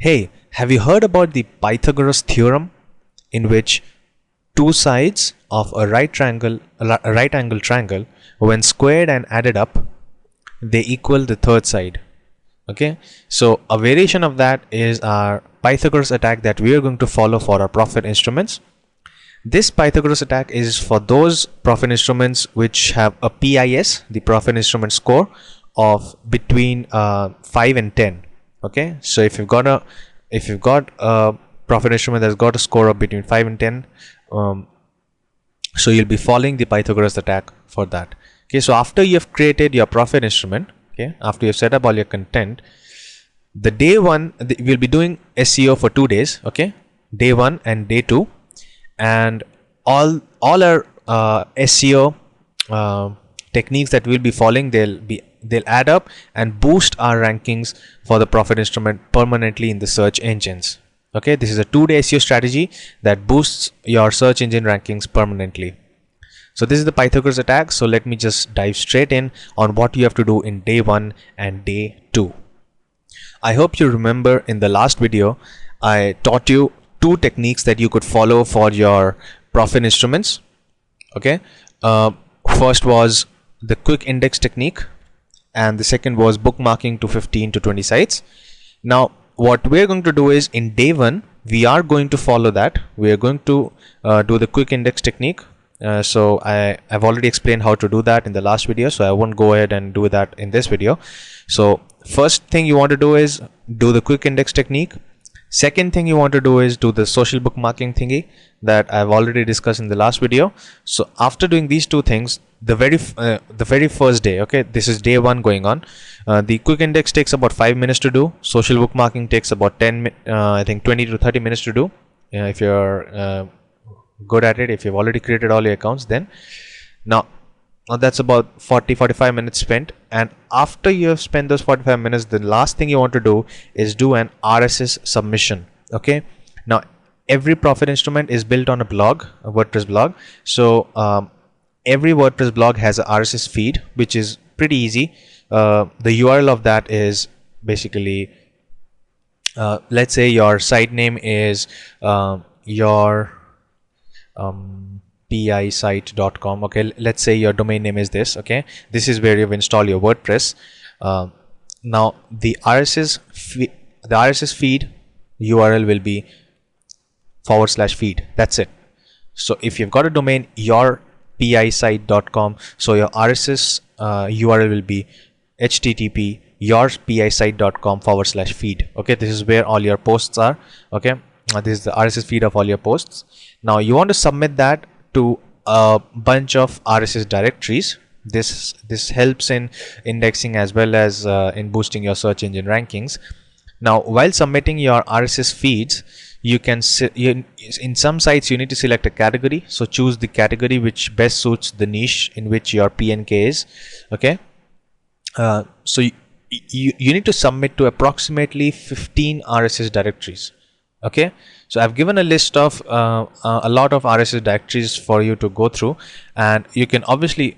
Hey, have you heard about the Pythagoras theorem, in which two sides of a right angle triangle, when squared and added up, they equal the third side? Okay, so a variation of that is our Pythagoras attack that we are going to follow for our profit instruments. This Pythagoras attack is for those profit instruments which have a PIS, the profit instrument score, of between 5 and 10. Okay, so if you've got a profit instrument that's got a score of between 5 and 10, so you'll be following the Pythagoras attack for that. Okay, so after you have created your profit instrument, okay, after you've set up all your content, the day one we'll be doing SEO for 2 days. Okay, day 1 and day 2, and all our SEO techniques that we'll be following, they'll add up and boost our rankings for the profit instrument permanently in the search engines. Okay, this is a 2-day SEO strategy that boosts your search engine rankings permanently. So this is the Pythagoras attack. So let me just dive straight in on what you have to do in day 1 and day 2. I hope you remember in the last video I taught you 2 techniques that you could follow for your profit instruments. Okay, first was the quick index technique, and the second was bookmarking to 15 to 20 sites. Now what we're going to do is, in day 1 we are going to follow that. We are going to do the quick index technique. So I've already explained how to do that in the last video, so I won't go ahead and do that in this video. So first thing you want to do is do the quick index technique. Second thing you want to do is do the social bookmarking thingy that I've already discussed in the last video. So after doing these 2 things, the very first day, okay, this is day 1 going on, the quick index takes about 5 minutes to do. Social bookmarking takes about I think 20 to 30 minutes to do. If you're good at it, if you've already created all your accounts, then now that's about 40-45 minutes spent. And after you have spent those 45 minutes, the last thing you want to do is do an RSS submission. Okay, now every profit instrument is built on a blog, a WordPress blog. So every WordPress blog has a RSS feed, which is pretty easy. The URL of that is basically, let's say your site name is your PI-site.com. okay, let's say your domain name is this. Okay, this is where you've installed your WordPress. Now the RSS feed URL will be /feed. That's it. So if you've got a domain, your PI-site.com, so your RSS URL will be http yourpisite.com /feed. Okay, this is where all your posts are. Okay, this is the RSS feed of all your posts. Now you want to submit that to a bunch of RSS directories. This helps in indexing as well as in boosting your search engine rankings. Now while submitting your RSS feeds, you can in some sites you need to select a category. So choose the category which best suits the niche in which your PNK is. Okay, so you need to submit to approximately 15 RSS directories. Okay, so I've given a list of a lot of RSS directories for you to go through, and you can obviously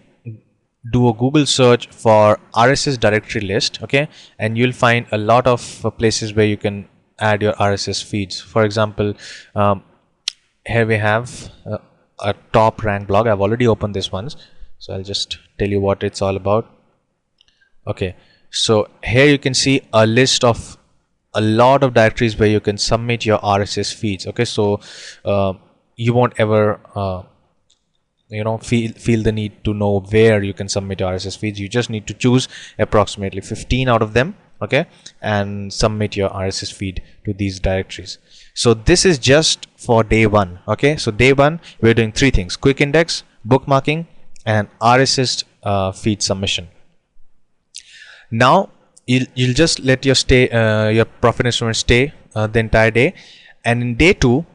do a Google search for RSS directory list. Okay, and you'll find a lot of places where you can add your RSS feeds. For example, here we have a top rank blog. I've already opened this one, so I'll just tell you what it's all about. Okay, so here you can see a list of a lot of directories where you can submit your RSS feeds. Okay, so you won't ever feel the need to know where you can submit your RSS feeds. You just need to choose approximately 15 out of them. Okay, and submit your RSS feed to these directories. So this is just for day 1. Okay, so day 1 we're doing 3 things: quick index, bookmarking, and RSS feed submission. Now you'll just let your profit instrument stay the entire day, and in day 2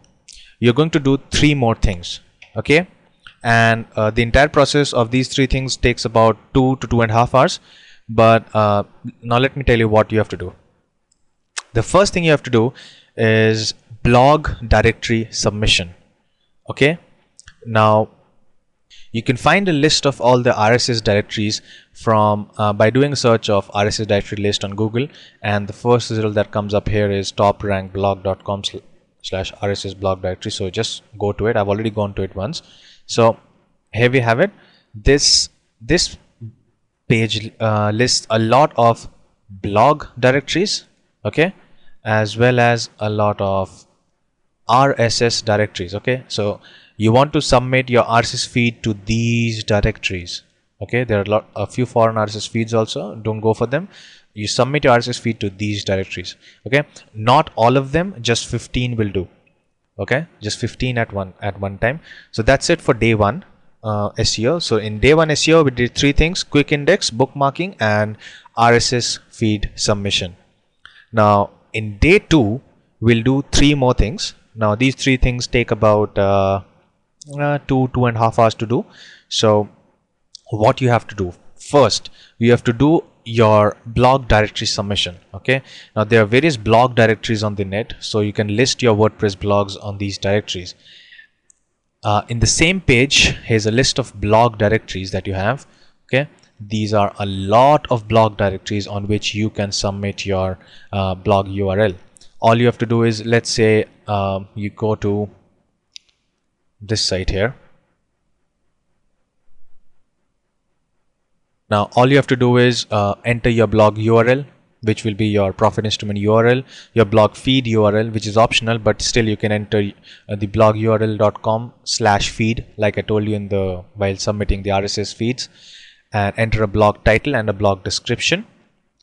you're going to do 3 more things. Okay, and the entire process of these 3 things takes about 2 to 2.5 hours. But now let me tell you what you have to do. The first thing you have to do is blog directory submission. Okay, now You can find a list of all the RSS directories from by doing a search of RSS directory list on Google, and the first result that comes up here is toprankblog.com/RSS blog directory. So just go to it. I've already gone to it once. So here we have it. This page lists a lot of blog directories, okay, as well as a lot of RSS directories. Okay, so you want to submit your RSS feed to these directories. Okay, there are a few foreign RSS feeds also. Don't go for them. You submit your RSS feed to these directories. Okay, not all of them, just 15 will do. Okay, just 15 at one time. So that's it for day one SEO. So in day one SEO, we did 3 things: quick index, bookmarking, and RSS feed submission. Now in day 2, we'll do 3 more things. Now these 3 things take about 2.5 hours to do. So what you have to do first, you have to do your blog directory submission. Okay, now there are various blog directories on the net, so you can list your WordPress blogs on these directories. In the same page, here's a list of blog directories that you have. Okay, these are a lot of blog directories on which you can submit your blog URL. All you have to do is, let's say you go to this site here. Now all you have to do is enter your blog URL, which will be your profit instrument URL, your blog feed URL, which is optional, but still you can enter the blog url.com/feed, like I told you in the while submitting the RSS feeds, and enter a blog title and a blog description.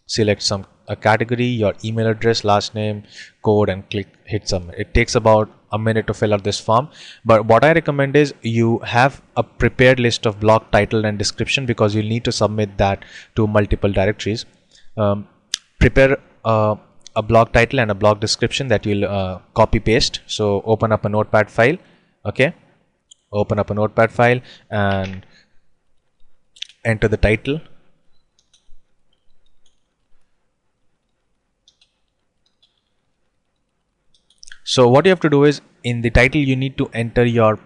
Select a category, your email address, last name, code, and hit submit. It takes about a minute to fill out this form, but what I recommend is you have a prepared list of blog title and description, because you'll need to submit that to multiple directories. Prepare a blog title and a blog description that you'll copy paste. So open up a notepad file. Okay, open up a notepad file and enter the title. So what you have to do is, in the title you need to enter your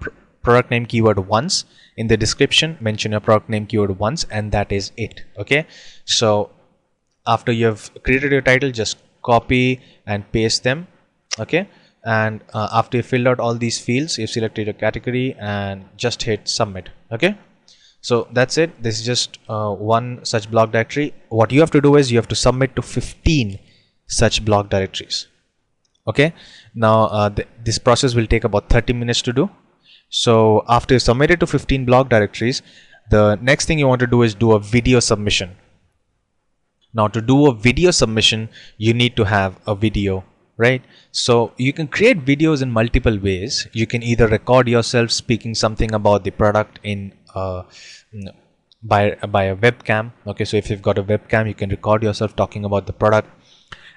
product name keyword once. In the description, mention your product name keyword once, and that is it. Okay, so after you have created your title, just copy and paste them. Okay, and after you filled out all these fields, you've selected your category and just hit submit. Okay, so that's it. This is just one such blog directory. What you have to do is you have to submit to 15 such blog directories. Okay, now this process will take about 30 minutes to do. So after you submit it to 15 blog directories, the next thing you want to do is do a video submission. Now to do a video submission, you need to have a video, right? So you can create videos in multiple ways. You can either record yourself speaking something about the product in by a webcam. Okay, so if you've got a webcam, you can record yourself talking about the product.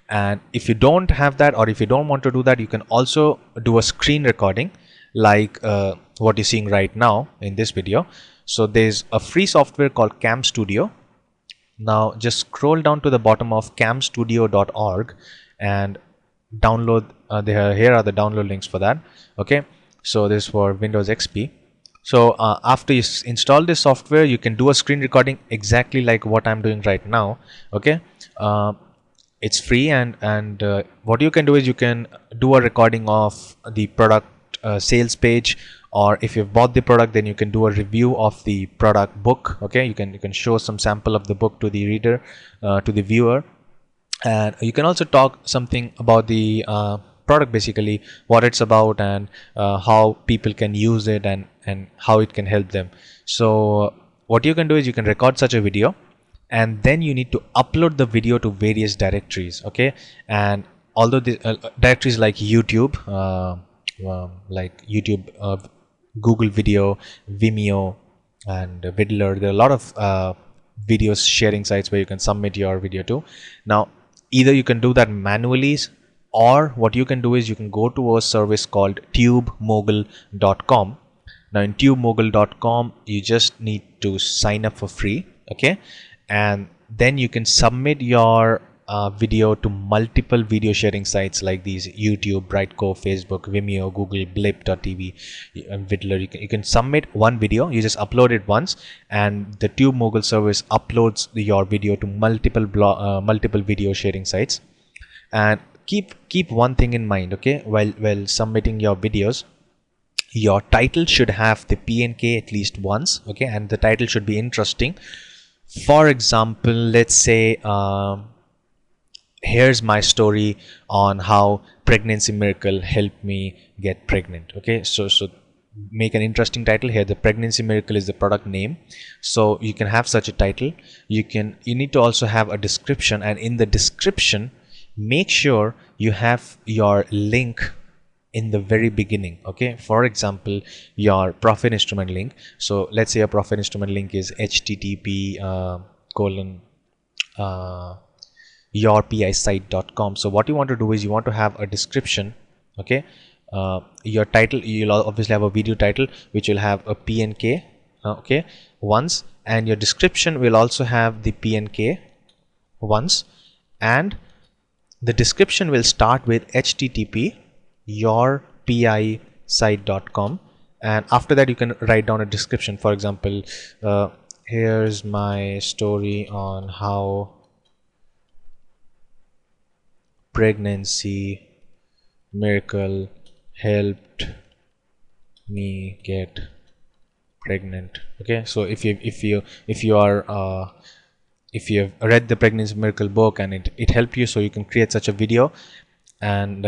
And if you don't have that, or if you don't want to do that, you can also do a screen recording, like what you're seeing right now in this video. So there's a free software called Cam Studio. Now just scroll down to the bottom of camstudio.org and download. Here are the download links for that. Okay, so this is for Windows XP. So after you install this software, you can do a screen recording exactly like what I'm doing right now. Okay, it's free, and what you can do is you can do a recording of the product sales page, or if you've bought the product, then you can do a review of the product book. Okay, you can show some sample of the book to the reader, to the viewer, and you can also talk something about the product, basically what it's about, and how people can use it, and how it can help them. So what you can do is you can record such a video, and then you need to upload the video to various directories. Okay, and although the directories like YouTube, Google Video, Vimeo, and Vidler, there are a lot of videos sharing sites where you can submit your video to. Now either you can do that manually, or what you can do is you can go to a service called tubemogul.com. Now in tubemogul.com, you just need to sign up for free. Okay, and then you can submit your video to multiple video sharing sites like these: YouTube, Brightco, Facebook, Vimeo, Google, Blip.tv, and Vidler. You can submit one video, you just upload it once, and the TubeMogul service uploads your video to multiple video sharing sites. And keep one thing in mind, okay, while submitting your videos, your title should have the P and K at least once, okay, and the title should be interesting. For example, let's say here's my story on how pregnancy miracle helped me get pregnant. Okay, so make an interesting title here. The pregnancy miracle is the product name, so you can have such a title. You need to also have a description, and in the description make sure you have your link in the very beginning. Okay, for example, your profit instrument link. So let's say your profit instrument link is http yourpisite.com. so what you want to do is you want to have a description. Okay, your title, you'll obviously have a video title which will have a P and K, okay, once, and your description will also have the P and K once, and the description will start with http yourpisite.com, and after that you can write down a description. For example, here's my story on how pregnancy miracle helped me get pregnant. Okay, so if you have read the pregnancy miracle book and it helped you, so you can create such a video. And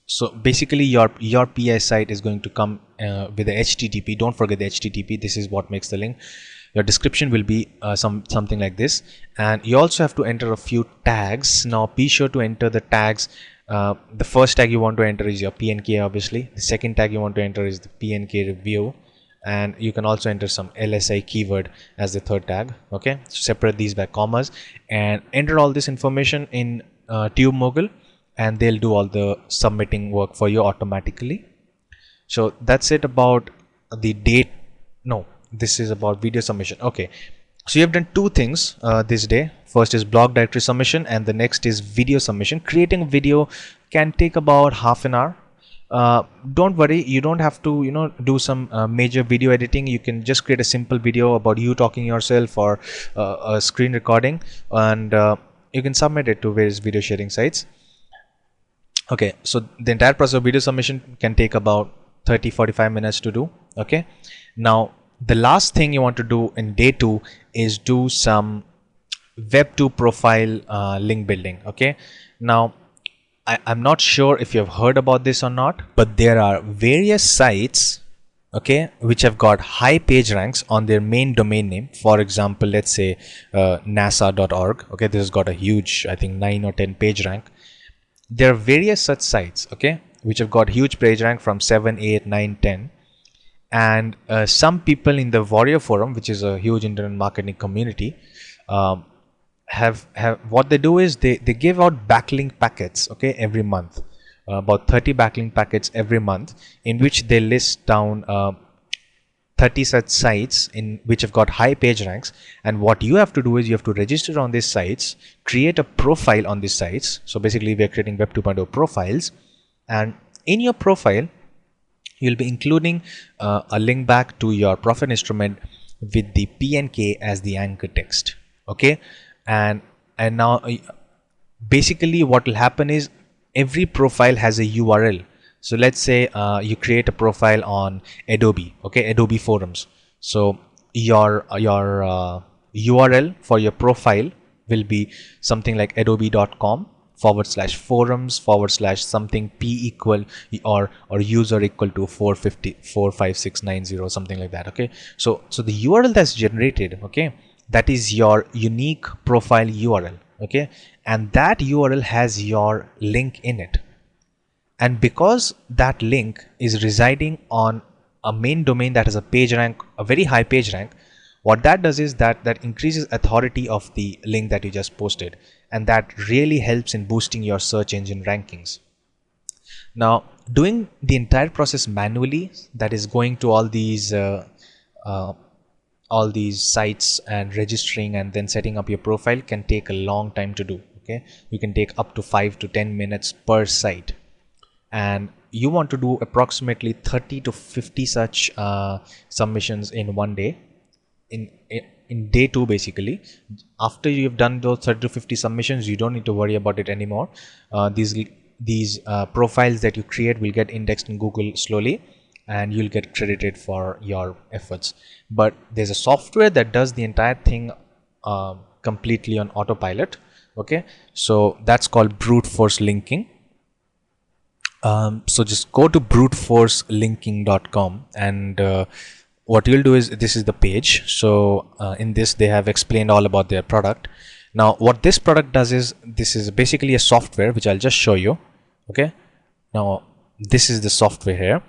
so basically your PI site is going to come with the HTTP. Don't forget the HTTP. This is what makes the link. Your description will be something like this, and you also have to enter a few tags. Now be sure to enter the tags. The first tag you want to enter is your P and K, obviously. The second tag you want to enter is the P and K review, and you can also enter some LSI keyword as the third tag. Okay, so separate these by commas and enter all this information in TubeMogul, and they'll do all the submitting work for you automatically. So that's it about the date. No, this is about video submission. Okay, so you have done two things this day. First is blog directory submission, and the next is video submission. Creating a video can take about half an hour. Don't worry, you don't have to do some major video editing. You can just create a simple video about you talking yourself, or a screen recording, and you can submit it to various video sharing sites. Okay, so the entire process of video submission can take about 30-45 minutes to do. Okay, now the last thing you want to do in day 2 is do some web 2 profile link building. Okay, now I'm not sure if you have heard about this or not, but there are various sites, okay, which have got high page ranks on their main domain name. For example, let's say nasa.org. okay, this has got a huge, I think 9 or 10 page rank. There are various such sites, okay, which have got huge page rank from 7, 8, 9, 10. And some people in the Warrior Forum, which is a huge internet marketing community, have what they do is they give out backlink packets, okay, every month, about 30 backlink packets every month, in which they list down 30 such sites in which have got high page ranks. And what you have to do is you have to register on these sites, create a profile on these sites. So basically we are creating Web 2.0 profiles, and in your profile you'll be including a link back to your profit instrument with the P and K as the anchor text. Okay, and now basically what will happen is every profile has a URL. So let's say you create a profile on Adobe, okay, Adobe Forums. So your URL for your profile will be something like adobe.com/forums/something p equal or user equal to 45690, something like that. Okay, so the URL that's generated, okay, that is your unique profile URL. Okay, and that URL has your link in it. And because that link is residing on a main domain that has a page rank, a very high page rank, what that does is that increases authority of the link that you just posted, and that really helps in boosting your search engine rankings. Now, doing the entire process manually, that is going to all these all these sites and registering and then setting up your profile can take a long time to do. Okay, you can take up to 5 to 10 minutes per site, and you want to do approximately 30 to 50 such submissions in one day. In day 2, basically, after you've done those 30 to 50 submissions, you don't need to worry about it anymore. These profiles that you create will get indexed in Google slowly, and you'll get credited for your efforts. But there's a software that does the entire thing completely on autopilot. Okay, so that's called brute force linking. So just go to bruteforcelinking.com, and what you'll do is, this is the page. So in this they have explained all about their product. Now what this product does is, this is basically a software which I'll just show you. Okay, now this is the software here.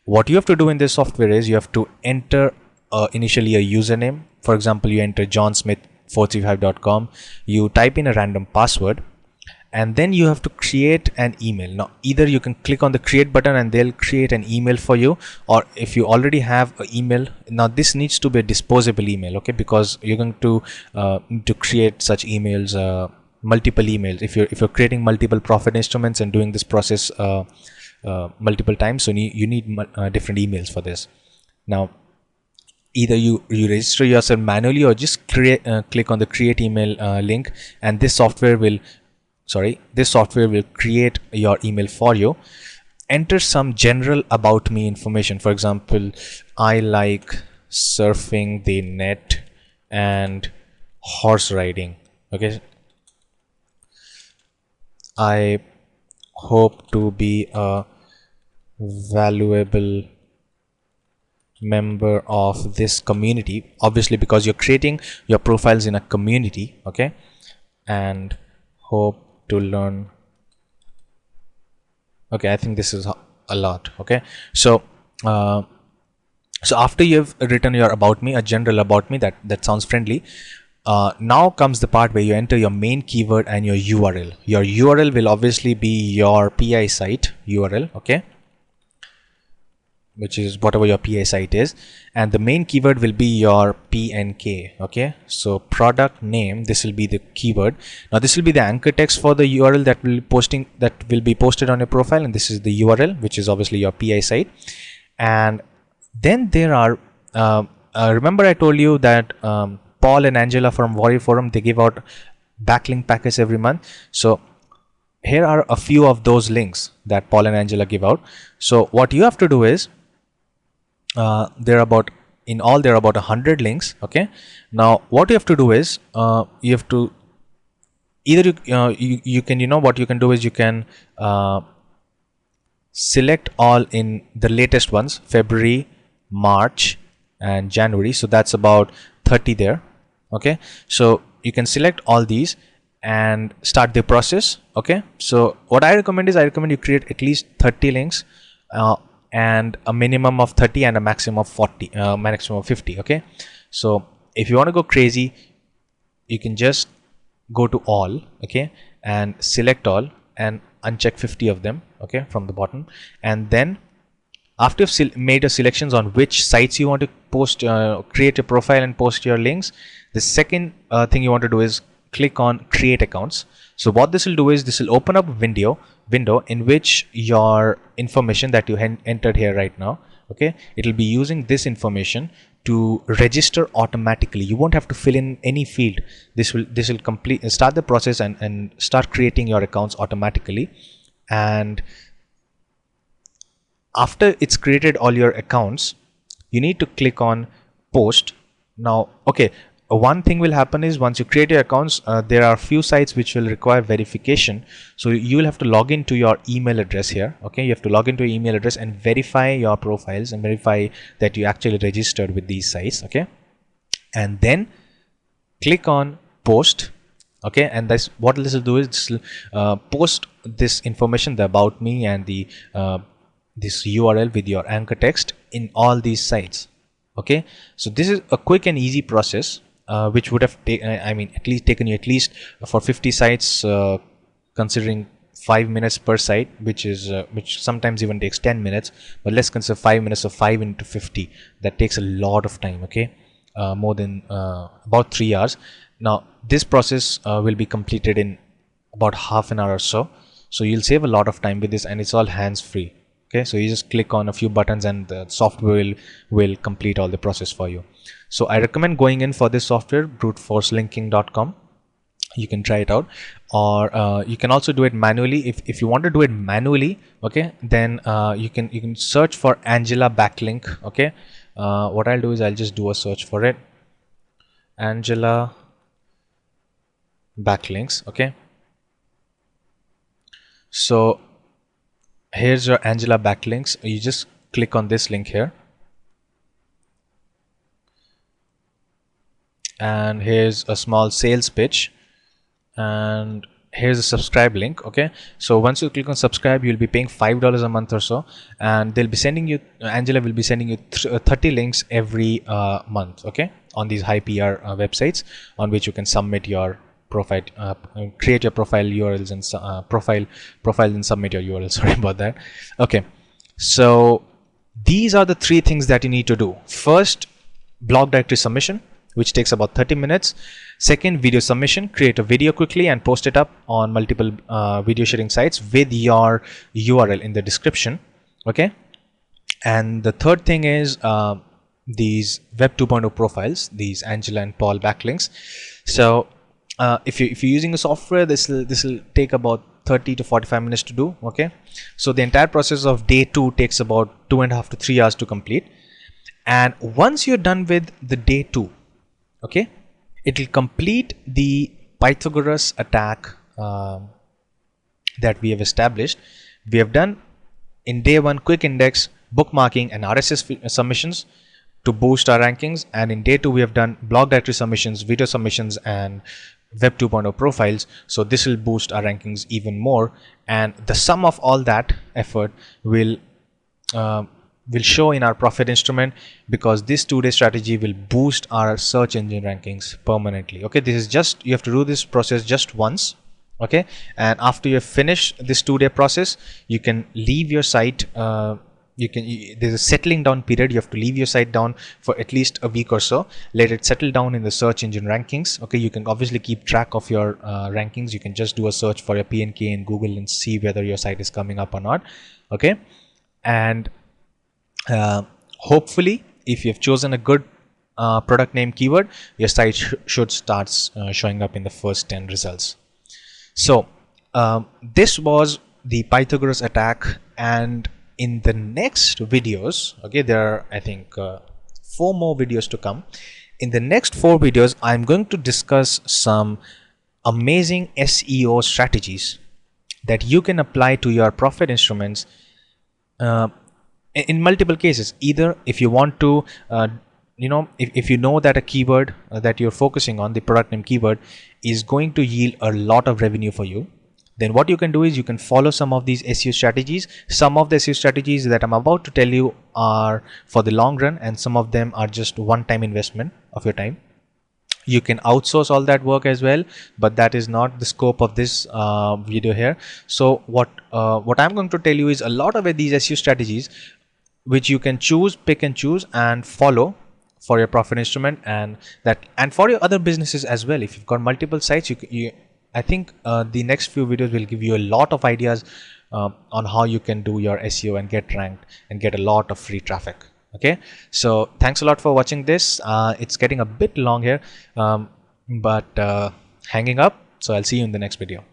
What you have to do in this software is, you have to enter initially a username. For example, you enter johnsmith435.com, you type in a random password, and then you have to create an email. Now either you can click on the create button and they'll create an email for you, or if you already have an email, now this needs to be a disposable email, okay, because you're going to create such emails, multiple emails. If you're creating multiple profit instruments and doing this process multiple times, so you need different emails for this. Now either you register yourself manually, or just click on the create email link, and this software will create your email for you. Enter some general about me information. For example, I like surfing the net and horse riding. Okay, I hope to be a valuable member of this community, obviously because you're creating your profiles in a community. Okay, and hope to learn. Okay, I think this is a lot. Okay, so after you've written your about me, a general about me that sounds friendly, now comes the part where you enter your main keyword and your URL. Your URL will obviously be your PI site URL, okay, which is whatever your PI site is, and the main keyword will be your PNK. Okay, so product name, this will be the keyword. Now this will be the anchor text for the URL that will be posted on your profile, and this is the URL, which is obviously your PI site. And then there are remember I told you that Paul and Angela from Warrior Forum, they give out backlink packets every month. So here are a few of those links that Paul and Angela give out. So what you have to do is, there are about 100 links. Okay, now what you have to do is, you have to either you can, what you can do is, you can select all in the latest ones, February, March and January. So that's about 30 there. Okay, so you can select all these and start the process. Okay, so what I recommend is, you create at least 30 links, and a minimum of 30 and a maximum of 40, maximum of 50. Okay, so if you want to go crazy, you can just go to all, okay, and select all and uncheck 50 of them, okay, from the bottom. And then after you've made your selections on which sites you want to post, create a profile and post your links, the second thing you want to do is click on create accounts. So what this will do is, this will open up a window in which your information that you entered here right now, okay, it will be using this information to register automatically. You won't have to fill in any field. This will start the process and start creating your accounts automatically. And after it's created all your accounts, you need to click on post. Now, okay, one thing will happen is, once you create your accounts, there are few sites which will require verification. So you will have to log into your email address here. Okay, you have to log into your email address and verify your profiles and verify that you actually registered with these sites. Okay, and then click on post. Okay, and that's what this will do is, this will post this information, the about me and the this URL with your anchor text in all these sites. Okay, so this is a quick and easy process, which would have taken you at least for 50 sites, considering 5 minutes per site, which sometimes even takes 10 minutes, but let's consider 5 minutes of 5 into 50. That takes a lot of time. Okay, more than about 3 hours. Now this process will be completed in about half an hour or so. So you'll save a lot of time with this, and it's all hands-free. Okay, so you just click on a few buttons and the software will complete all the process for you. So I recommend going in for this software, bruteforcelinking.com. You can try it out, or you can also do it manually. If you want to do it manually, okay, then you can search for Angela backlink. Okay, what I'll do is I'll just do a search for it, Angela backlinks. Okay, so here's your Angela backlinks. You just click on this link here, and here's a small sales pitch, and here's a subscribe link. Okay, so once you click on subscribe, you'll be paying $5 a month or so, and they'll be sending you, Angela will be sending you 30 links every month, okay, on these high PR websites on which you can submit your profile, create your profile URLs and profile and submit your URL. Sorry about that. Okay, so these are the 3 things that you need to do. First, blog directory submission, which takes about 30 minutes. Second, video submission. Create a video quickly and post it up on multiple video sharing sites with your URL in the description. Okay. And the third thing is these Web 2.0 profiles, these Angela and Paul backlinks. So if you're using a software, this will take about 30 to 45 minutes to do. Okay. So the entire process of day 2 takes about 2.5 to 3 hours to complete. And once you're done with the day 2, okay, it will complete the Pythagoras attack that we have established. We have done in day 1 quick index, bookmarking and RSS submissions to boost our rankings, and in day 2 we have done blog directory submissions, video submissions and Web 2.0 profiles. So this will boost our rankings even more, and the sum of all that effort will show in our profit instrument, because this 2-day strategy will boost our search engine rankings permanently. Okay, this is just, you have to do this process just once. Okay, and after you finish this 2-day process, you can leave your site. There's a settling down period. You have to leave your site down for at least a week or so. Let it settle down in the search engine rankings. Okay, you can obviously keep track of your rankings. You can just do a search for your P&K in Google and see whether your site is coming up or not. Okay, and hopefully, if you've chosen a good product name keyword, your site should start showing up in the first 10 results. So this was the Pythagoras attack, and in the next videos, okay, there are I think 4 more videos to come. In the next 4 videos, I'm going to discuss some amazing SEO strategies that you can apply to your profit instruments in multiple cases. Either if you want to if you know that a keyword that you're focusing on, the product name keyword, is going to yield a lot of revenue for you, then what you can do is you can follow some of these SEO strategies. Some of the SEO strategies that I'm about to tell you are for the long run, and some of them are just one-time investment of your time. You can outsource all that work as well, but that is not the scope of this video here. So what I'm going to tell you is a lot of these SEO strategies which you can pick and choose and follow for your profit instrument, and for your other businesses as well. If you've got multiple sites, I think the next few videos will give you a lot of ideas on how you can do your SEO and get ranked and get a lot of free traffic. Okay, so thanks a lot for watching this. It's getting a bit long here, but hanging up. So I'll see you in the next video.